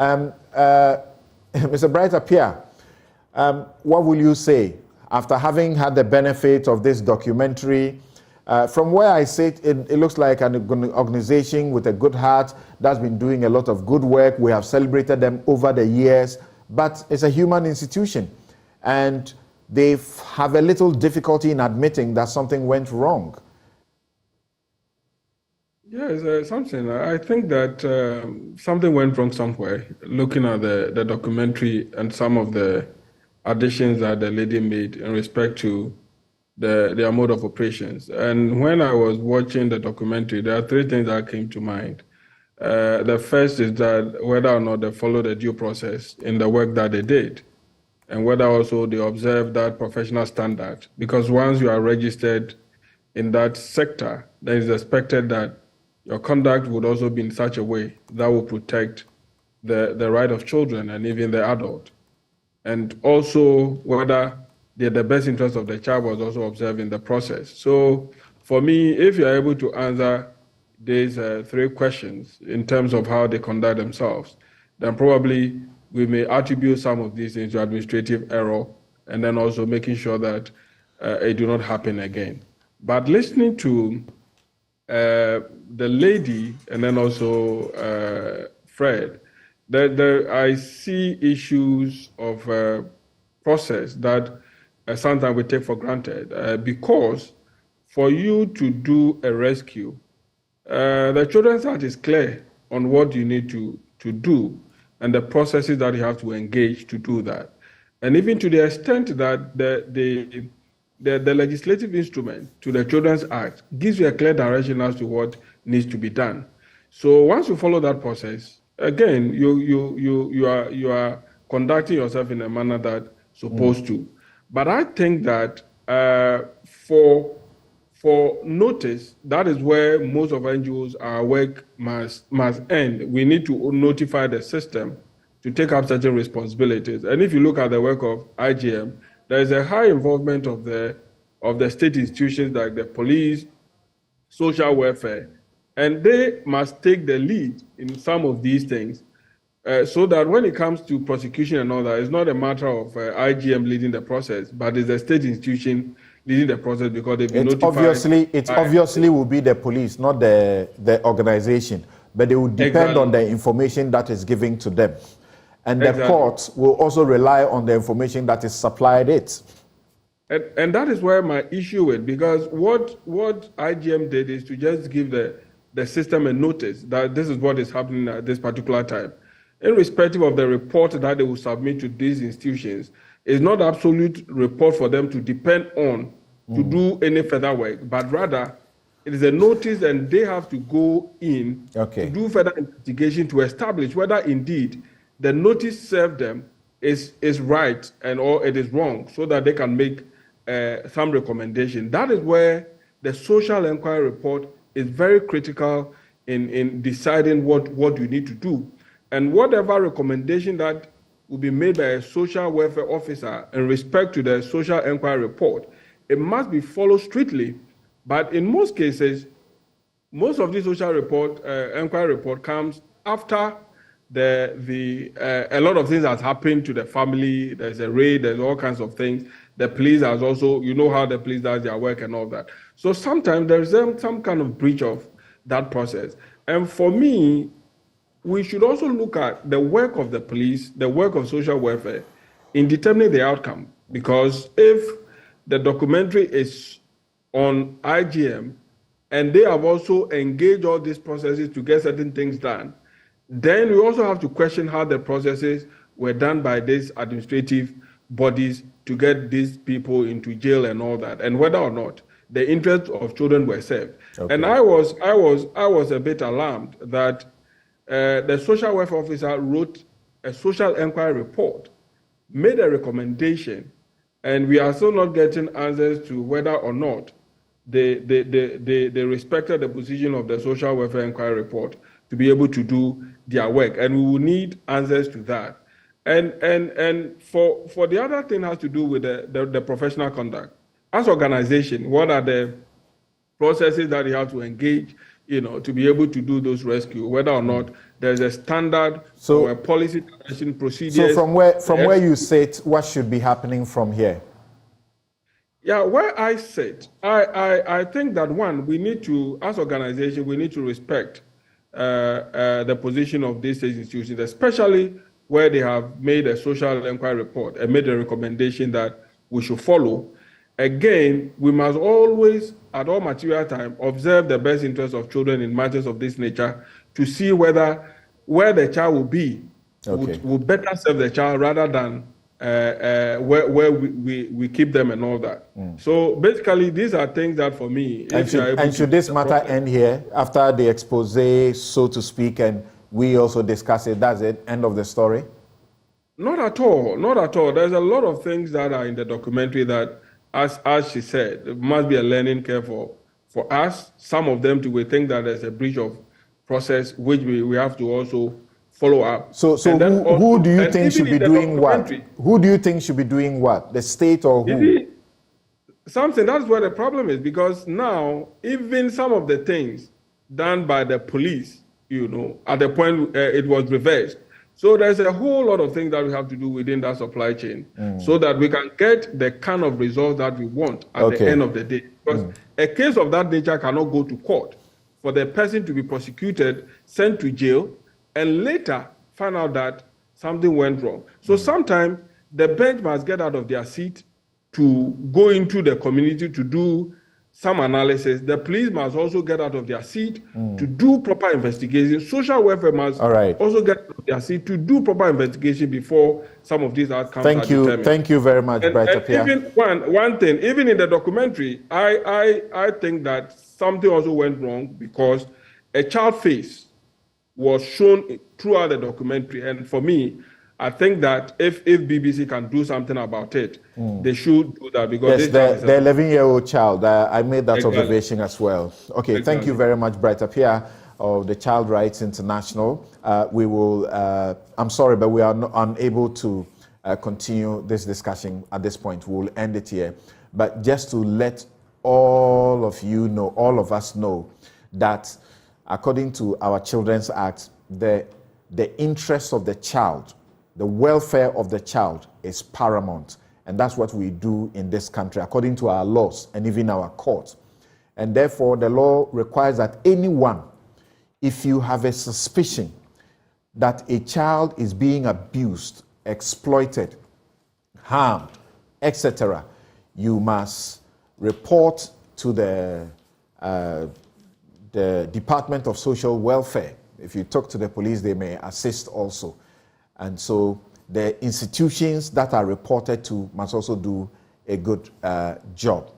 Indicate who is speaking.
Speaker 1: Mr. Bright Appiah, what will you say after having had the benefit of this documentary? From where I sit, it looks like an organization with a good heart that's been doing a lot of good work. We have celebrated them over the years, but it's a human institution, and they have a little difficulty in admitting that something went wrong.
Speaker 2: Yes, something. I think that something went wrong somewhere. Looking at the documentary and some of the additions that the lady made in respect to their mode of operations. And when I was watching the documentary, there are three things that came to mind. The first is that whether or not they followed the due process in the work that they did, and whether also they observed that professional standard. Because once you are registered in that sector, then it's expected that your conduct would also be in such a way that will protect the right of children and even the adult. And also whether the best interest of the child was also observed in the process. So for me, if you're able to answer these three questions in terms of how they conduct themselves, then probably we may attribute some of these things to administrative error, and then also making sure that it do not happen again. But listening to the lady and then also Fred, I see issues of process that sometimes we take for granted, because for you to do a rescue, the Children's Act is clear on what you need to do and the processes that you have to engage to do that. And even to the extent that the legislative instrument to the Children's Act gives you a clear direction as to what needs to be done. So once you follow that process, again, you are conducting yourself in a manner that's supposed to. But I think that for notice, that is where most of NGOs, our work must end. We need to notify the system to take up certain responsibilities. And if you look at the work of IGM, there is a high involvement of the state institutions like the police, social welfare, and they must take the lead in some of these things, so that when it comes to prosecution and all that, it's not a matter of IGM leading the process, but it's the state institution leading the process because they've been notified.
Speaker 1: It obviously will be the police, not the organization, but they will depend on the information that is given to them. And the courts will also rely on the information that is supplied it.
Speaker 2: And that is where my issue with, because what IGM did is to just give the system a notice that this is what is happening at this particular time. Irrespective of the report that they will submit to these institutions, it's not absolute report for them to depend on to do any further work, but rather it is a notice and they have to go in to do further investigation to establish whether indeed the notice served them is right and or it is wrong, so that they can make some recommendation. That is where the social inquiry report is very critical in deciding what you need to do. And whatever recommendation that will be made by a social welfare officer in respect to the social inquiry report, it must be followed strictly. But in most cases, most of the social inquiry report comes after a lot of things has happened to the family. There's a raid, there's all kinds of things. The police has also, you know how the police does their work and all that. So sometimes there's some kind of breach of that process. And for me, we should also look at the work of the police, the work of social welfare in determining the outcome. Because if the documentary is on IGM and they have also engaged all these processes to get certain things done, then we also have to question how the processes were done by these administrative bodies to get these people into jail and all that, and whether or not the interests of children were served. Okay. And I was a bit alarmed that the social welfare officer wrote a social inquiry report, made a recommendation, and we are still not getting answers to whether or not they respected the position of the social welfare inquiry report to be able to do their work. And we will need answers to that. And for the other thing has to do with the professional conduct. As organization, what are the processes that you have to engage, to be able to do those rescue, whether or not there's a standard or a policy procedures.
Speaker 1: So from where you sit, what should be happening from here?
Speaker 2: Yeah, where I sit, I think that one, we need to, as organization, we need to respect the position of these institutions, especially where they have made a social inquiry report and made a recommendation that we should follow. Again, we must always, at all material time, observe the best interests of children in matters of this nature to see where the child will be, would better serve the child rather than where we keep them and all that. So basically, these are things that for me...
Speaker 1: And should this matter end here, after the expose, so to speak, and we also discuss it, that's it, end of the story?
Speaker 2: Not at all, not at all. There's a lot of things that are in the documentary that, as she said, it must be a learning curve for us. Some of them we think that there's a breach of process, which we have to also follow up.
Speaker 1: So who do you think should be doing what? Who do you think should be doing what? The state or who?
Speaker 2: Something, that's where the problem is, because now, even some of the things done by the police, at the point it was reversed. So there's a whole lot of things that we have to do within that supply chain so that we can get the kind of results that we want at the end of the day. Because a case of that nature cannot go to court for the person to be prosecuted, sent to jail, and later find out that something went wrong. So sometimes the bench must get out of their seat to go into the community to do some analysis. The police must also get out of their seat to do proper investigation. Social welfare must also get out of their seat to do proper investigation before some of these outcomes are determined.
Speaker 1: Thank you very much, Bright Appiah.
Speaker 2: Even one thing, even in the documentary, I think that something also went wrong because a child face was shown throughout the documentary. And for me, I think that if BBC can do something about it, they should do that, because
Speaker 1: yes, the 11-year-old child, I made that observation as well. Okay, thank you very much, Bright Appiah of the Child Rights International. We will, I'm sorry, but we are unable to continue this discussion at this point. We'll end it here. But just to let all of you know, all of us know, that according to our Children's Act, the interests of the child, the welfare of the child is paramount. And that's what we do in this country, according to our laws and even our courts. And therefore, the law requires that anyone, if you have a suspicion that a child is being abused, exploited, harmed, etc., you must report to the Department of Social Welfare. If you talk to the police, they may assist also. And so the institutions that are reported to must also do a good job.